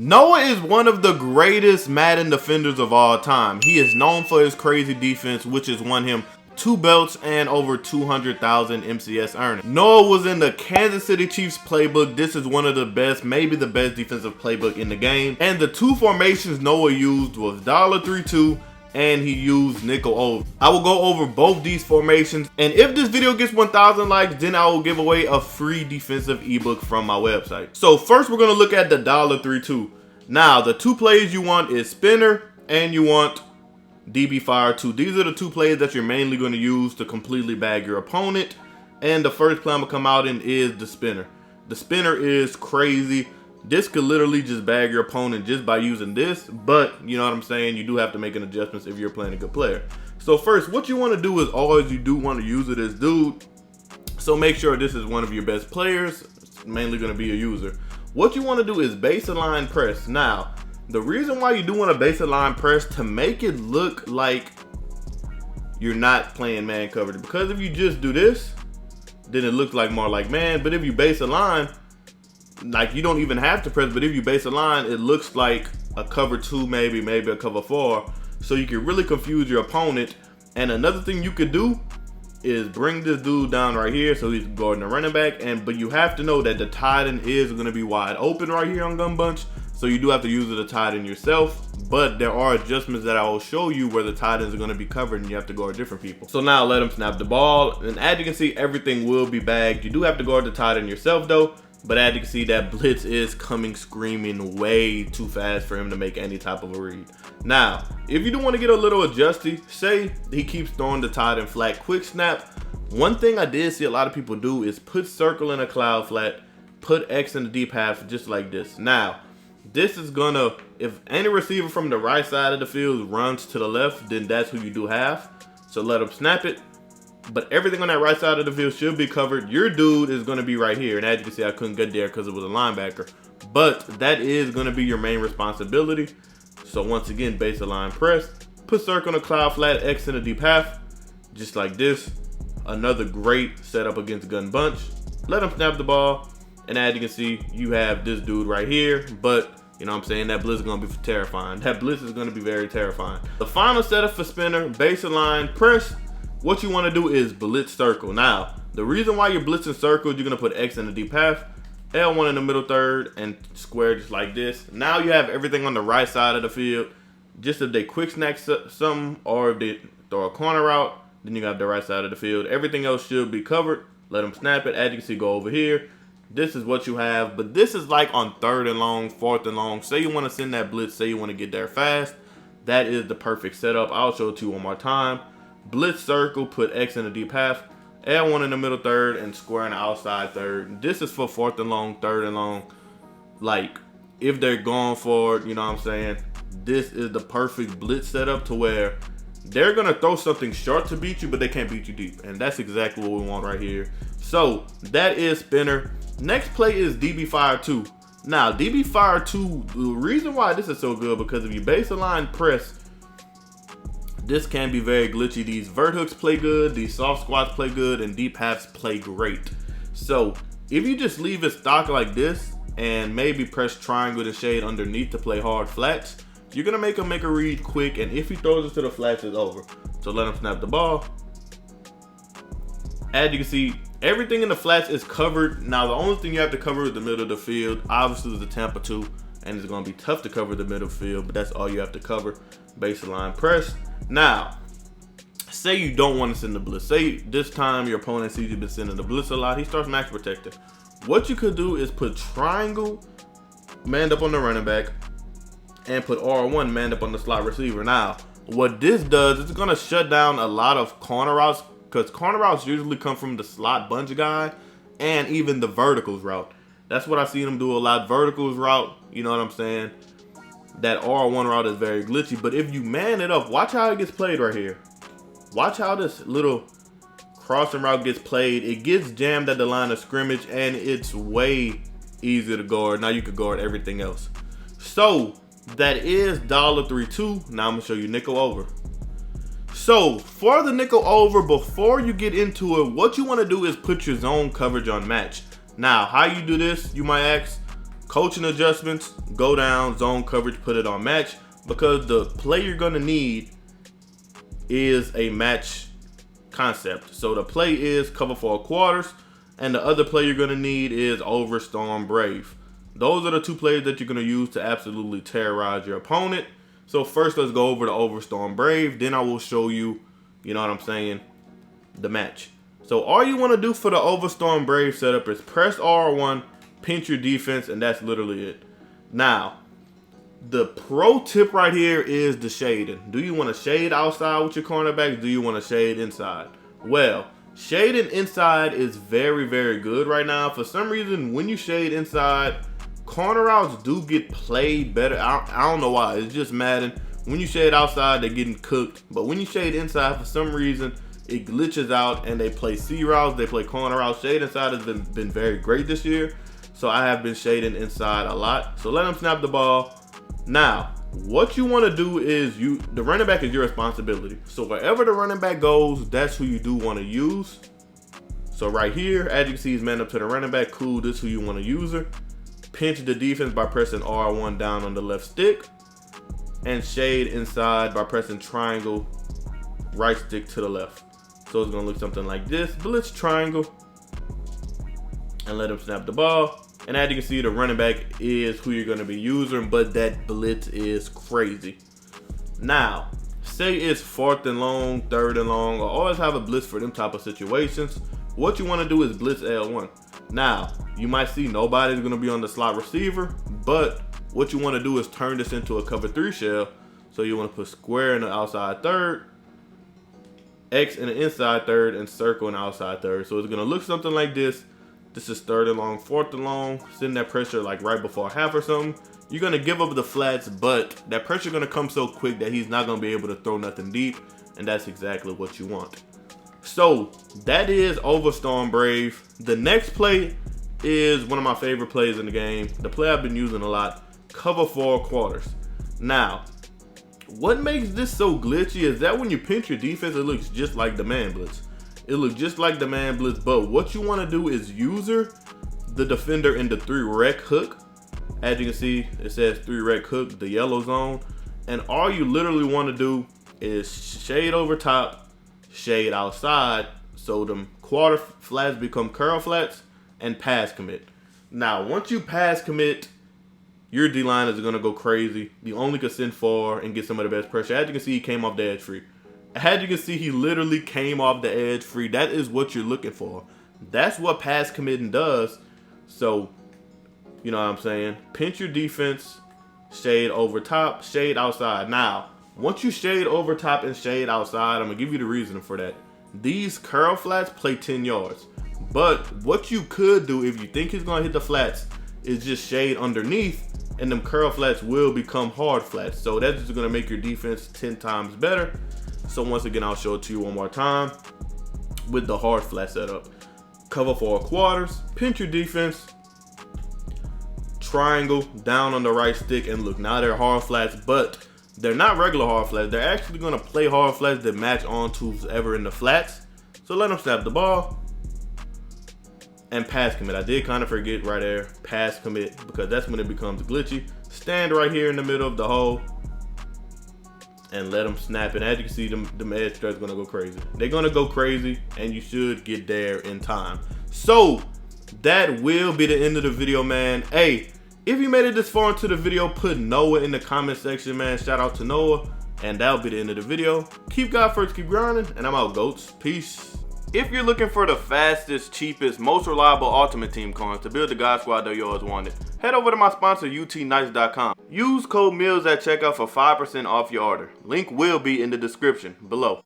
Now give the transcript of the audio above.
Noah is one of the greatest Madden defenders of all time. He is known for his crazy defense, which has won him 2 belts and over 200,000 MCS earnings. Noah was in the Kansas City Chiefs playbook. This is one of the best, maybe the best defensive playbook in the game. And the 2 formations Noah used was $3-2 and he used nickel over. I will go over both these formations, and if this video gets 1,000 likes, then I will give away a free defensive ebook from my website. So first we're going to look at the $3-2. Now the 2 plays you want is spinner and you want DB Fire 2. These are the 2 plays that you're mainly going to use to completely bag your opponent. And the first play I'm gonna come out in is the spinner. The spinner is crazy. This could literally just bag your opponent just by using this, but you know what I'm saying, you do have to make an adjustments if you're playing a good player. So first, what you want to do is always you do want to use it as dude. So make sure this is one of your best players. It's mainly going to be a user. What you want to do is base align press. Now, the reason why you do want to base align press to make it look like you're not playing man coverage, because if you just do this, then it looks like more like man. But if you base align, like you don't even have to press, but if you base align, it looks like a cover 2, maybe a cover 4. So you can really confuse your opponent. And another thing you could do is bring this dude down right here so he's guarding the running back. But you have to know that the tight end is going to be wide open right here on Gun Bunch. So you do have to use the tight end yourself. But there are adjustments that I will show you where the tight ends are going to be covered and you have to guard different people. So now let him snap the ball. And as you can see, everything will be bagged. You do have to guard the tight end yourself though. But as you can see, that blitz is coming screaming way too fast for him to make any type of a read. Now, if you do want to get a little adjusty, say he keeps throwing the tight end flat quick snap. One thing I did see a lot of people do is put circle in a cloud flat, put X in the deep half just like this. Now, this is gonna, if any receiver from the right side of the field runs to the left, then that's who you do half. So let him snap it. But everything on that right side of the field should be covered. Your dude is going to be right here. And as you can see, I couldn't get there because it was a linebacker. But that is going to be your main responsibility. So once again, base align press. Put circle on a cloud flat, X in a deep half. Just like this. Another great setup against Gun Bunch. Let him snap the ball. And as you can see, you have this dude right here. But you know what I'm saying, that blitz is going to be terrifying. That blitz is going to be very terrifying. The final setup for spinner, base align press. What you want to do is blitz circle. Now, the reason why you're blitzing circles, you're going to put X in the deep half, L1 in the middle third, and square just like this. Now you have everything on the right side of the field. Just if they quick snack something or if they throw a corner route, then you got the right side of the field. Everything else should be covered. Let them snap it. As you can see, go over here. This is what you have, but this is like on 3rd and long, 4th and long. Say you want to send that blitz, say you want to get there fast. That is the perfect setup. I'll show it to you one more time. Blitz circle, put X in the deep half, L1 in the middle third, and square in the outside third. This is for 4th and long, 3rd and long. Like, if they're going for it, you know what I'm saying? This is the perfect blitz setup to where they're going to throw something short to beat you, but they can't beat you deep. And that's exactly what we want right here. So, that is spinner. Next play is DB Fire 2. Now, DB Fire 2, the reason why this is so good, because if you base align press, this can be very glitchy. These vert hooks play good, these soft squats play good, and deep halves play great. So if you just leave it stock like this and maybe press triangle to shade underneath to play hard flats, you're gonna make him make a read quick, and if he throws it to the flats, it's over. So let him snap the ball. As you can see, everything in the flats is covered. Now the only thing you have to cover is the middle of the field. Obviously the Tampa 2, and it's gonna be tough to cover the middle field, but that's all you have to cover. Base align press. Now, say you don't want to send the blitz. Say this time your opponent sees you've been sending the blitz a lot. He starts max protector. What you could do is put triangle manned up on the running back and put R1 manned up on the slot receiver. Now, what this does is it's going to shut down a lot of corner routes, because corner routes usually come from the slot bunch guy and even the verticals route. That's what I see them do a lot. Verticals route, you know what I'm saying? That R1 route is very glitchy, but if you man it up, watch how it gets played right here. Watch how this little crossing route gets played. It gets jammed at the line of scrimmage, and it's way easier to guard. Now you can guard everything else. So that is $3-2. Now I'm gonna show you nickel over. So for the nickel over, before you get into it, what you want to do is put your zone coverage on match. Now, how you do this, you might ask? Coaching adjustments, go down, zone coverage, put it on match, because the play you're gonna need is a match concept. So the play is cover 4 quarters, and the other play you're gonna need is Overstorm Brave. Those are the two plays that you're gonna use to absolutely terrorize your opponent. So first, let's go over the Overstorm Brave. Then I will show you, you know what I'm saying, the match. So all you want to do for the Overstorm Brave setup is press R1, pinch your defense, and that's literally it. Now, the pro tip right here is the shading. Do you want to shade outside with your cornerbacks? Do you want to shade inside? Well, shading inside is very, very good right now. For some reason, when you shade inside, corner routes do get played better. I don't know why. It's just Madden. When you shade outside, they're getting cooked. But when you shade inside, for some reason, it glitches out and they play C routes, they play corner routes. Shade inside has been very great this year. So I have been shading inside a lot. So let them snap the ball. Now, what you want to do is the running back is your responsibility. So wherever the running back goes, that's who you do want to use. So right here, as you can see, he's man up to the running back. Cool, this is who you want to use her. Pinch the defense by pressing R1 down on the left stick. And shade inside by pressing triangle right stick to the left. So it's going to look something like this. Blitz triangle. And let him snap the ball. And as you can see, the running back is who you're going to be using, but that blitz is crazy. Now, say it's 4th and long, 3rd and long, or always have a blitz for them type of situations. What you want to do is blitz L1. Now, you might see nobody's going to be on the slot receiver, but what you want to do is turn this into a cover 3 shell. So you want to put square in the outside third, X in the inside third, and circle in the outside third. So it's going to look something like this. This is 3rd and long, 4th and long, sending that pressure like right before half or something. You're going to give up the flats, but that pressure is going to come so quick that he's not going to be able to throw nothing deep, and that's exactly what you want. So that is Overstorm Brave. The next play is one of my favorite plays in the game. The play I've been using a lot, cover 4 quarters. Now, what makes this so glitchy is that when you pinch your defense, it looks just like the man blitz. It looks just like the man blitz, but what you want to do is user the defender in the 3 rec hook. As you can see, it says 3 rec hook, the yellow zone. And all you literally want to do is shade over top, shade outside, so them quarter flats become curl flats, and pass commit. Now, once you pass commit, your D-liners are going to go crazy. You only can send 4 and get some of the best pressure. As you can see, he came off the edge free. As you can see, he literally came off the edge free. That is what you're looking for. That's what pass committing does. So, you know what I'm saying? Pinch your defense, shade over top, shade outside. Now, once you shade over top and shade outside, I'm going to give you the reason for that. These curl flats play 10 yards. But what you could do if you think he's going to hit the flats is just shade underneath, and them curl flats will become hard flats. So that's just going to make your defense 10 times better. So once again, I'll show it to you one more time with the hard flat setup. Cover 4 quarters, pinch your defense, triangle down on the right stick, and look, now they're hard flats, but they're not regular hard flats. They're actually going to play hard flats that match onto whoever in the flats. So let them snap the ball and pass commit. I did kind of forget right there, pass commit, because that's when it becomes glitchy. Stand right here in the middle of the hole and let them snap it. As you can see, them edge threads gonna go crazy. They're gonna go crazy, and you should get there in time. So that will be the end of the video, man. Hey, if you made it this far into the video, put Noah in the comment section, man. Shout out to Noah, and that'll be the end of the video. Keep God first, keep grinding, and I'm out, goats. Peace. If you're looking for the fastest, cheapest, most reliable Ultimate Team coins to build the God Squad that you always wanted, head over to my sponsor, UTNice.com. Use code MILLS at checkout for 5% off your order. Link will be in the description below.